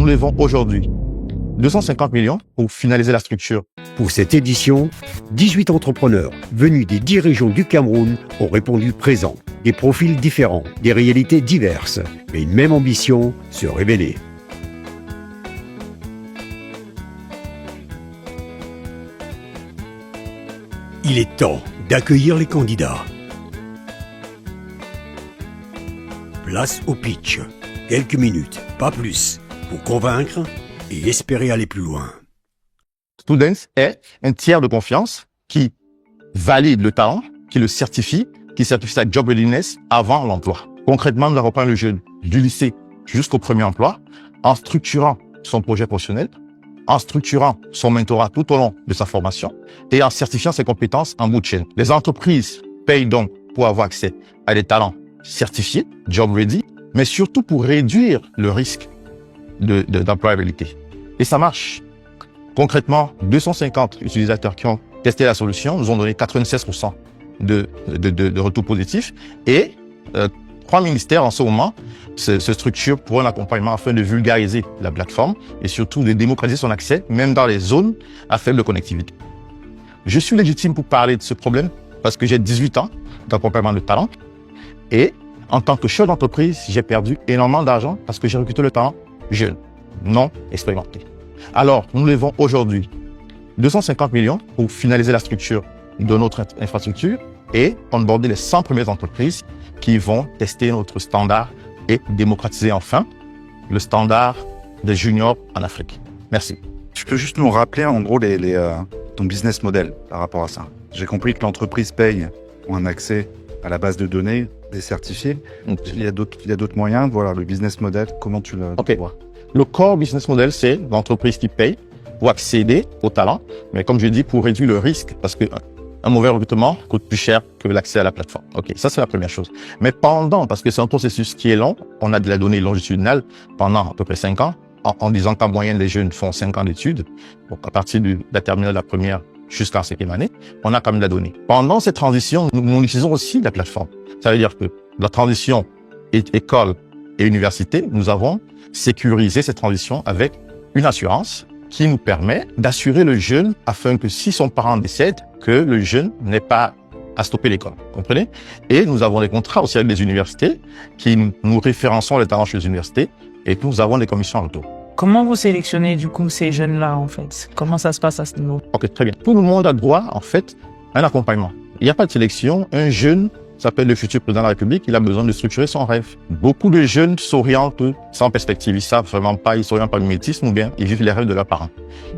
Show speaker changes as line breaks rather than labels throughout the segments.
levons aujourd'hui 250 millions pour finaliser la structure.
Pour cette édition, 18 entrepreneurs venus des 10 régions du Cameroun ont répondu présent. Des profils différents, des réalités diverses, mais une même ambition, se révéler. Il est temps d'accueillir les candidats. Place au pitch. Quelques minutes, pas plus, pour convaincre et espérer aller plus loin.
Students est un tiers de confiance qui valide le talent, qui le certifie, qui certifie sa job readiness avant l'emploi. Concrètement, nous accompagnons le jeune du lycée jusqu'au premier emploi en structurant son projet professionnel, en structurant son mentorat tout au long de sa formation et en certifiant ses compétences en bout de chaîne. Les entreprises payent donc pour avoir accès à des talents certifiés, job ready, mais surtout pour réduire le risque d'employabilité. Et ça marche. Concrètement, 250 utilisateurs qui ont testé la solution nous ont donné 96% de retours positifs et 3 ministères en ce moment se structurent pour un accompagnement afin de vulgariser la plateforme et surtout de démocratiser son accès, même dans les zones à faible connectivité. Je suis légitime pour parler de ce problème parce que j'ai 18 ans d'accompagnement de talent et en tant que chef d'entreprise, j'ai perdu énormément d'argent parce que j'ai recruté le talent jeune, non expérimenté. Alors, nous levons aujourd'hui 250 millions pour finaliser la structure de notre infrastructure et onboarder les 100 premières entreprises qui vont tester notre standard et démocratiser enfin le standard des juniors en Afrique. Merci.
Tu peux juste nous rappeler en gros ton business model par rapport à ça? J'ai compris que l'entreprise paye pour un accès à la base de données des certifiés. Il y a d'autres moyens. Voilà, le business model, comment tu le vois?
Le core business model, c'est l'entreprise qui paye pour accéder au talent, mais comme je dis, pour réduire le risque, parce que un mauvais recrutement coûte plus cher que l'accès à la plateforme. Ok, ça c'est la première chose. Mais parce que c'est un processus qui est long, on a de la donnée longitudinale pendant à peu près 5 ans, en disant qu'en moyenne les jeunes font 5 ans d'études, donc à partir de la terminale de la première jusqu'en 5e année, on a quand même de la donnée. Pendant cette transition, nous utilisons aussi la plateforme. Ça veut dire que la transition école et université, nous avons sécurisé cette transition avec une assurance qui nous permet d'assurer le jeune afin que si son parent décède, que le jeune n'ait pas à stopper l'école. Comprenez? Et nous avons des contrats aussi avec les universités qui nous référençons les talents chez les universités et nous avons des commissions en retour.
Comment vous sélectionnez du coup ces jeunes-là en fait? Comment ça se passe à ce niveau?
Ok, très bien. Tout le monde a droit en fait à un accompagnement. Il n'y a pas de sélection. Un jeune s'appelle le futur président de la République, il a besoin de structurer son rêve. Beaucoup de jeunes s'orientent sans perspective, ils savent vraiment pas, ils s'orientent par le mimétisme ou bien ils vivent les rêves de leurs parents.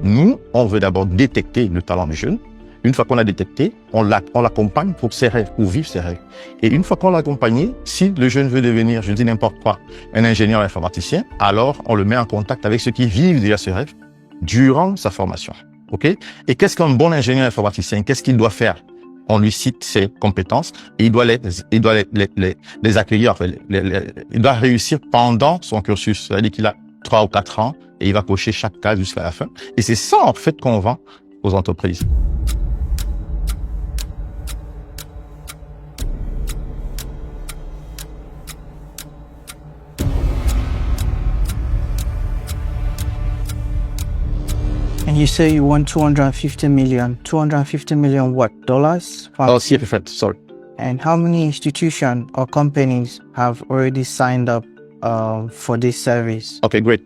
Nous, on veut d'abord détecter le talent des jeunes. Une fois qu'on l'a détecté, on l'accompagne pour ses rêves, pour vivre ses rêves. Et une fois qu'on l'a accompagné, si le jeune veut devenir, je dis n'importe quoi, un ingénieur informaticien, alors on le met en contact avec ceux qui vivent déjà ce rêve durant sa formation. Ok? Et qu'est-ce qu'un bon ingénieur informaticien? Qu'est-ce qu'il doit faire? On lui cite ses compétences et il doit les accueillir. Enfin, il doit réussir pendant son cursus. C'est-à-dire qu'il a 3 ou 4 ans et il va cocher chaque case jusqu'à la fin. Et c'est ça, en fait, qu'on vend aux entreprises.
And you say you want 250 million. 250 million what? Dollars?
Oh, CFA, sorry.
And how many institutions or companies have already signed up for this service?
Okay, great.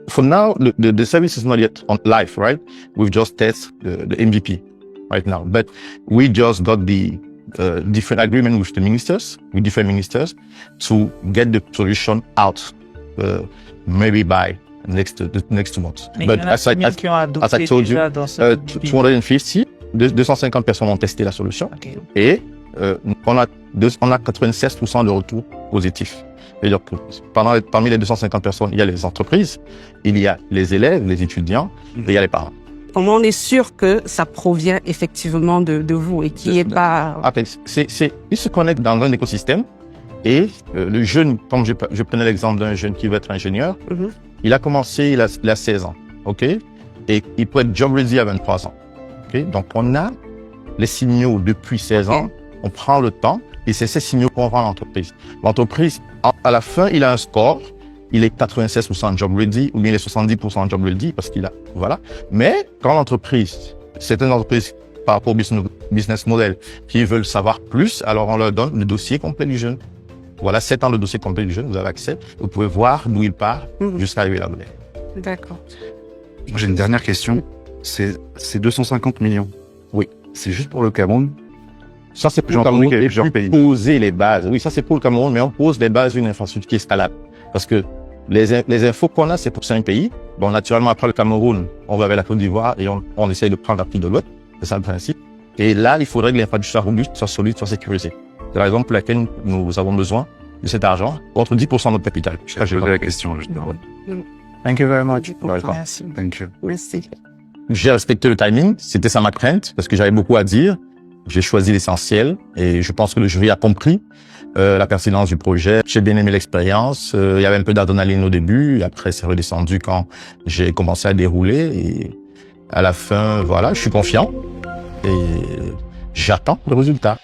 For now, the service is not yet on live, right? We've just tested the MVP right now, but we just got the different agreement with different ministers to get the solution out, maybe by next 2 months.
But as I
told you, 250, 250 personnes ont testé la solution.
Okay.
Et on a 96% de retours positifs. C'est-à-dire que parmi les 250 personnes, il y a les entreprises, il y a les élèves, les étudiants, et il y a les parents.
Comment on est sûr que ça provient effectivement de vous et qu'il n'y ait pas...
Après, ils se connectent dans un écosystème et le jeune, comme je prenais l'exemple d'un jeune qui veut être ingénieur, il a commencé, il a 16 ans, ok? Et il peut être job ready à 23 ans, ok? Donc, on a les signaux depuis 16 ans, on prend le temps et c'est ces signaux qu'on vend à l'entreprise. L'entreprise, à la fin, il a un score il est 96% job ready ou bien il est 70% job ready parce qu'il a, voilà. Mais quand l'entreprise, certaines entreprises par rapport au business model qui veulent savoir plus, alors on leur donne le dossier complet du jeune. Voilà, 7 ans de dossier complet du jeune, vous avez accès, vous pouvez voir d'où il part jusqu'à arriver là-bas.
D'accord.
J'ai une dernière question. C'est 250 millions.
Oui.
C'est juste pour le Cameroun.
Ça, c'est pour
J'ai
le
entendu
Cameroun
qu'il y avait
et
plusieurs
puis
pays.
poser les bases. Oui, ça, c'est pour le Cameroun, mais on pose les bases d'une infrastructure qui est scalable. Parce que les infos qu'on a, c'est pour 5 pays. Bon, naturellement, après le Cameroun, on va vers la Côte d'Ivoire et on essaye de prendre la prise de l'autre. C'est ça le principe. Et là, il faudrait que l'infrastructure soit robuste, soit solide, soit sécurisée. C'est la raison pour laquelle nous avons besoin de cet argent contre 10% de notre capital.
J'ai posé la question, justement.
Thank you very much.
Merci.
Thank you.
Merci.
J'ai respecté le timing. C'était ça ma crainte parce que j'avais beaucoup à dire. J'ai choisi l'essentiel et je pense que le jury a compris la pertinence du projet. J'ai bien aimé l'expérience. Il y avait un peu d'adrénaline au début. Après, c'est redescendu quand j'ai commencé à dérouler. Et à la fin, voilà, je suis confiant et j'attends le résultat.